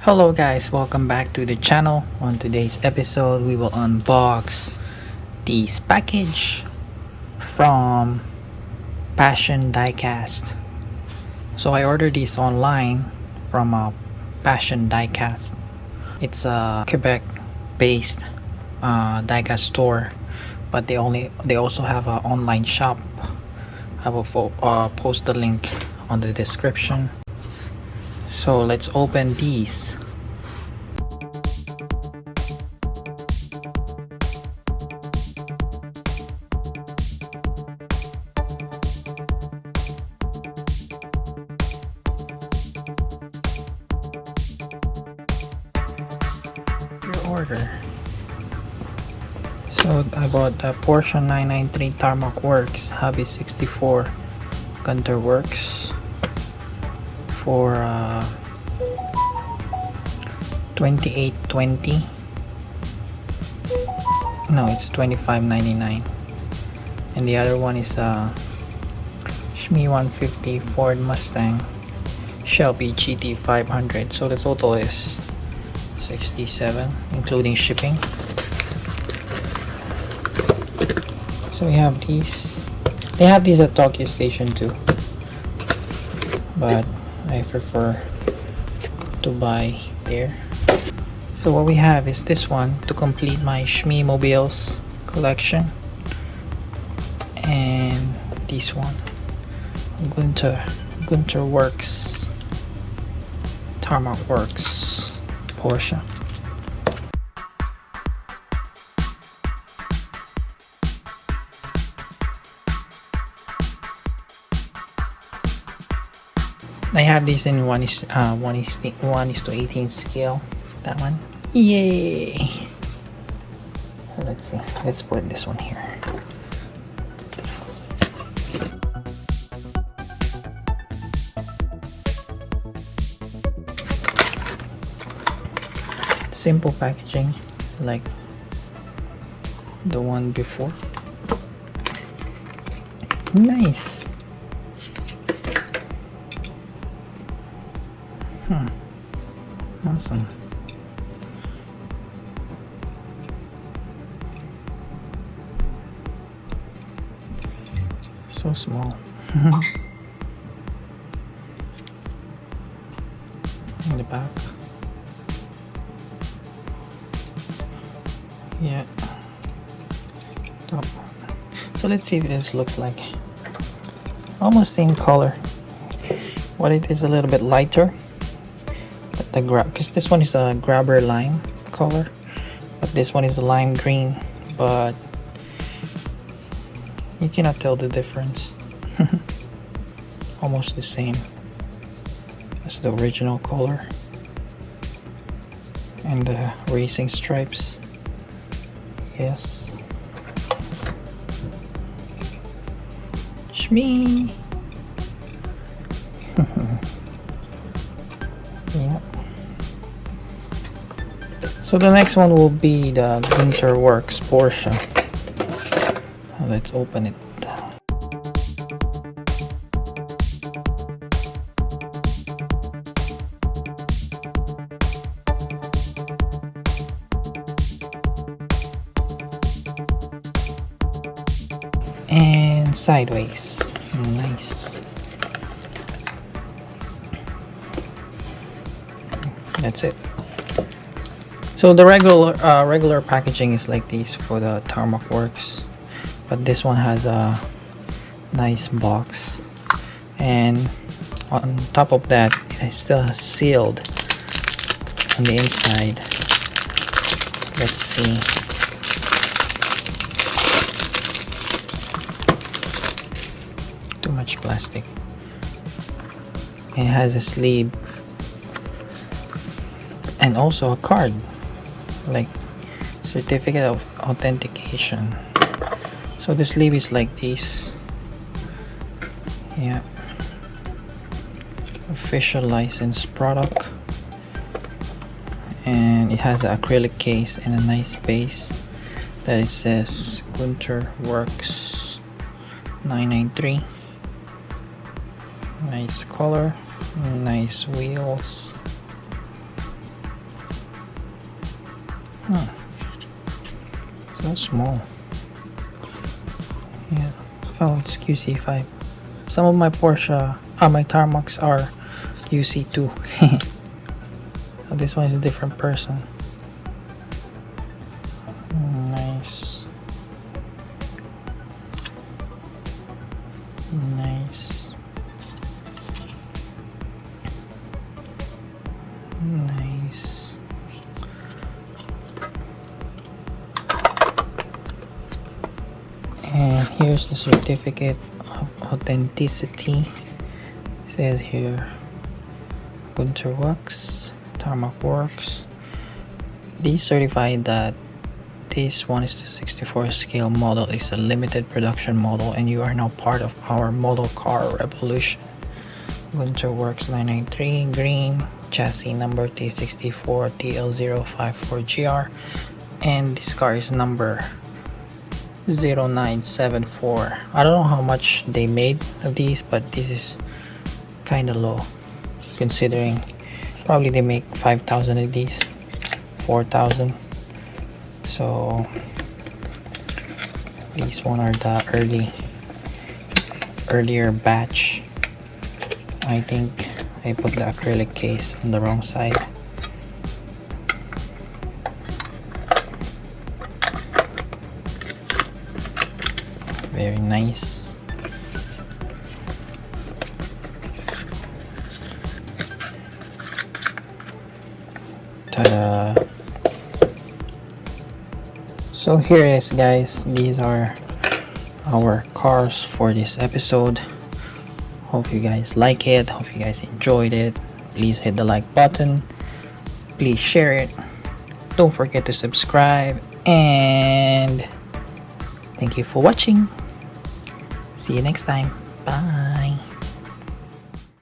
Hello guys, welcome back to the channel. On today's episode we will unbox this package from Passion Diecast. So I ordered this online from Passion Diecast. It's a Quebec based diecast store, but they also have an online shop. I will post the link on the description. So let's open these. Your order. So I bought a Porsche 993 Tarmac Works Hobby 64 Gunther Werks for $28.20. No, it's $25.99. And the other one is a Shmee150 Ford Mustang Shelby GT500. So the total is $67 including shipping. So we have these. They have these at Tokyo Station too, but I prefer to buy there. So what we have is this one to complete my Shmeemobiles collection, and this one, Gunther Werks, Tarmac Works, Porsche. I have this in 1:18 scale. That one. Yay! So let's see. Let's put this one here. Simple packaging like the one before. Nice. Awesome. So small. In the back. Yeah. Top. So let's see if this looks like. Almost same color. What it is a little bit lighter. The because this one is a grabber lime color, but this one is a lime green, but you cannot tell the difference. Almost the same as the original color, and the racing stripes. Yes, Shmee. Yeah. So the next one will be the Gunther Werks Porsche. Let's open it. And sideways. Nice. That's it. So the regular packaging is like this for the Tarmac Works, but this one has a nice box, and on top of that it is still sealed on the inside. Let's see. Too much plastic. It has a sleeve and also a card, like certificate of authentication. So the sleeve is like this. Yeah, official licensed product, and it has an acrylic case and a nice base that it says Gunther Werks 993. Nice color, nice wheels. So small. Yeah. Oh, it's QC5. Some of my Porsche, my Tarmacs are QC2. So this one is a different person. Nice. Nice. Nice. And here's the certificate of authenticity. It says here Gunther Werks, Tarmac Works. These certified that this 1:64 scale model is a limited production model and you are now part of our model car revolution. Gunther Werks 993 green, chassis number T64 TL054GR, and this car is number 0974. I don't know how much they made of these, but this is kind of low considering probably they make 5,000 of these, 4,000. So these one are the earlier batch. I think I put the acrylic case on the wrong side. Very nice. Ta-da! So here it is, guys. These are our cars for this episode. Hope you guys like it. Hope you guys enjoyed it. Please hit the like button. Please share it. Don't forget to subscribe. And thank you for watching. See you next time. Bye.